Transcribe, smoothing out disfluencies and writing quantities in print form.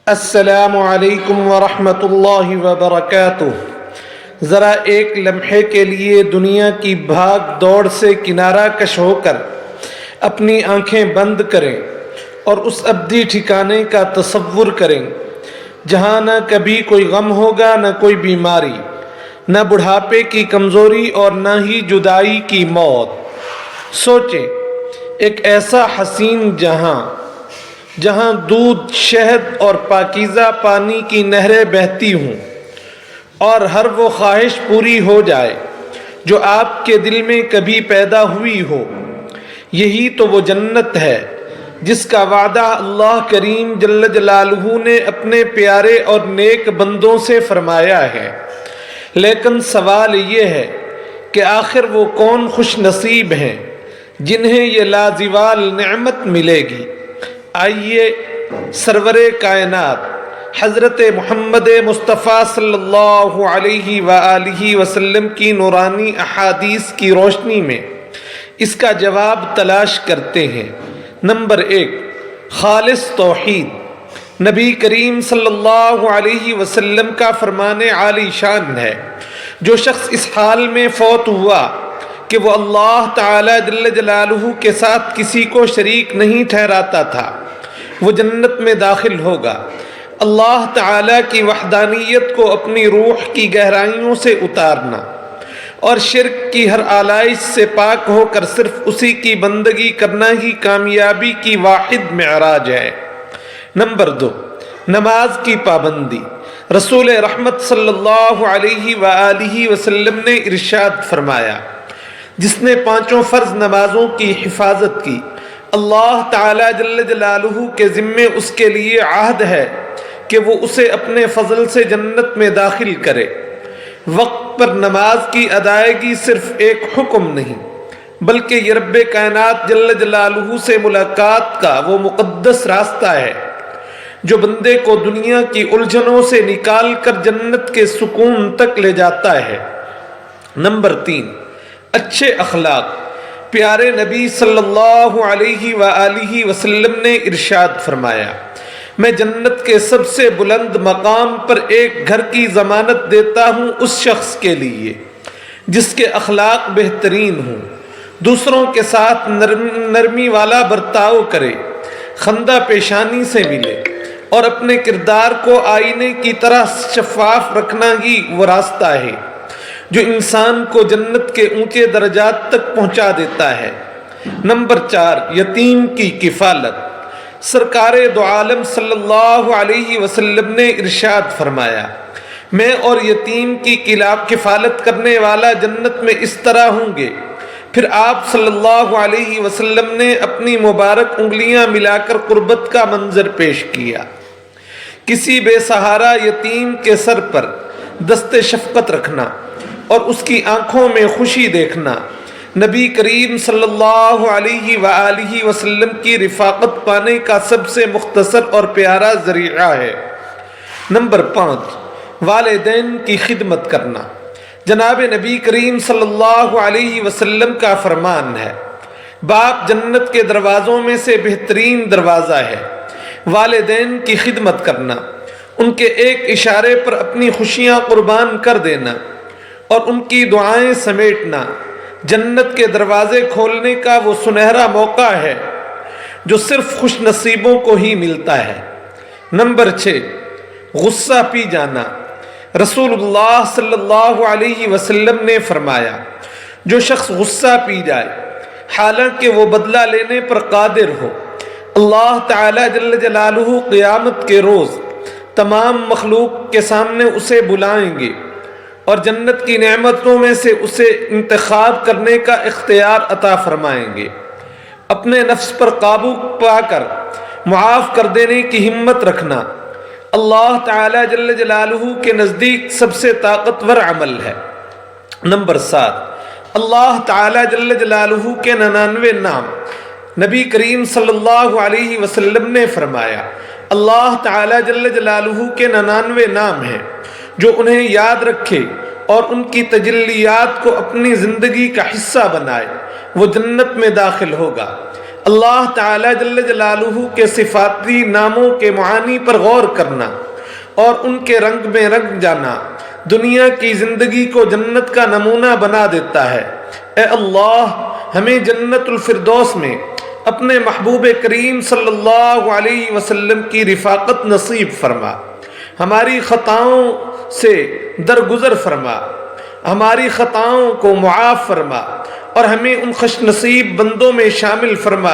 السلام علیکم ورحمۃ اللہ وبرکاتہ۔ ذرا ایک لمحے کے لیے دنیا کی بھاگ دوڑ سے کنارہ کش ہو کر اپنی آنکھیں بند کریں اور اس ابدی ٹھکانے کا تصور کریں جہاں نہ کبھی کوئی غم ہوگا، نہ کوئی بیماری، نہ بڑھاپے کی کمزوری اور نہ ہی جدائی کی موت۔ سوچیں، ایک ایسا حسین جہاں دودھ، شہد اور پاکیزہ پانی کی نہریں بہتی ہوں اور ہر وہ خواہش پوری ہو جائے جو آپ کے دل میں کبھی پیدا ہوئی ہو۔ یہی تو وہ جنت ہے جس کا وعدہ اللہ کریم جل جلالہ نے اپنے پیارے اور نیک بندوں سے فرمایا ہے۔ لیکن سوال یہ ہے کہ آخر وہ کون خوش نصیب ہیں جنہیں یہ لازوال نعمت ملے گی؟ آئیے سرور کائنات حضرت محمد مصطفیٰ صلی اللہ علیہ وآلہ وسلم کی نورانی احادیث کی روشنی میں اس کا جواب تلاش کرتے ہیں۔ نمبر 1، خالص توحید۔ نبی کریم صلی اللہ علیہ وسلم کا فرمان عالی شان ہے، جو شخص اس حال میں فوت ہوا کہ وہ اللہ تعالی جل جلالہ کے ساتھ کسی کو شریک نہیں ٹھہراتا تھا، وہ جنت میں داخل ہوگا۔ اللہ تعالی کی وحدانیت کو اپنی روح کی گہرائیوں سے اتارنا اور شرک کی ہر آلائش سے پاک ہو کر صرف اسی کی بندگی کرنا ہی کامیابی کی واحد معراج ہے۔ نمبر 2، نماز کی پابندی۔ رسول رحمت صلی اللہ علیہ وآلہ وسلم نے ارشاد فرمایا، جس نے 5 فرض نمازوں کی حفاظت کی، اللہ تعالی جل جلالہ کے ذمے اس کے لیے عہد ہے کہ وہ اسے اپنے فضل سے جنت میں داخل کرے۔ وقت پر نماز کی ادائیگی صرف ایک حکم نہیں، بلکہ یہ رب کائنات جل جلالہ سے ملاقات کا وہ مقدس راستہ ہے جو بندے کو دنیا کی الجھنوں سے نکال کر جنت کے سکون تک لے جاتا ہے۔ نمبر 3، اچھے اخلاق۔ پیارے نبی صلی اللہ علیہ وآلہ وسلم نے ارشاد فرمایا، میں جنت کے سب سے بلند مقام پر ایک گھر کی ضمانت دیتا ہوں اس شخص کے لیے جس کے اخلاق بہترین ہوں، دوسروں کے ساتھ نرمی والا برتاؤ کرے، خندہ پیشانی سے ملے اور اپنے کردار کو آئینے کی طرح شفاف رکھنا ہی وہ راستہ ہے جو انسان کو جنت کے اونچے درجات تک پہنچا دیتا ہے۔ نمبر 4، یتیم کی کفالت۔ سرکار دو عالم صلی اللہ علیہ وسلم نے ارشاد فرمایا، میں اور یتیم کی کفالت کرنے والا جنت میں اس طرح ہوں گے۔ پھر آپ صلی اللہ علیہ وسلم نے اپنی مبارک انگلیاں ملا کر قربت کا منظر پیش کیا۔ کسی بے سہارا یتیم کے سر پر دست شفقت رکھنا اور اس کی آنکھوں میں خوشی دیکھنا نبی کریم صلی اللہ علیہ وآلہ وسلم کی رفاقت پانے کا سب سے مختصر اور پیارا ذریعہ ہے۔ نمبر 5، والدین کی خدمت کرنا۔ جناب نبی کریم صلی اللہ علیہ وسلم کا فرمان ہے، باپ جنت کے دروازوں میں سے بہترین دروازہ ہے۔ والدین کی خدمت کرنا، ان کے ایک اشارے پر اپنی خوشیاں قربان کر دینا اور ان کی دعائیں سمیٹنا جنت کے دروازے کھولنے کا وہ سنہرا موقع ہے جو صرف خوش نصیبوں کو ہی ملتا ہے۔ نمبر 6، غصہ پی جانا۔ رسول اللہ صلی اللہ علیہ وسلم نے فرمایا، جو شخص غصہ پی جائے حالانکہ وہ بدلہ لینے پر قادر ہو، اللہ تعالی جل جلالہ قیامت کے روز تمام مخلوق کے سامنے اسے بلائیں گے اور جنت کی نعمتوں میں سے اسے انتخاب کرنے کا اختیار عطا فرمائیں گے۔ اپنے نفس پر قابو پا کر معاف کر دینے کی ہمت رکھنا اللہ تعالی جل جلالہ کے نزدیک سب سے طاقتور عمل ہے۔ نمبر 7، اللہ تعالی جل جلالہ کے 99 نام۔ نبی کریم صلی اللہ علیہ وسلم نے فرمایا، اللہ تعالی جل جلالہ کے 99 نام ہیں، جو انہیں یاد رکھے اور ان کی تجلیات کو اپنی زندگی کا حصہ بنائے وہ جنت میں داخل ہوگا۔ اللہ تعالی جل جلالہ کے صفاتی ناموں کے معانی پر غور کرنا اور ان کے رنگ میں رنگ جانا دنیا کی زندگی کو جنت کا نمونہ بنا دیتا ہے۔ اے اللہ ہمیں جنت الفردوس میں اپنے محبوب کریم صلی اللہ علیہ وسلم کی رفاقت نصیب فرما، ہماری خطاؤں سے درگزر فرما، ہماری خطاؤں کو معاف فرما اور ہمیں ان خوش نصیب بندوں میں شامل فرما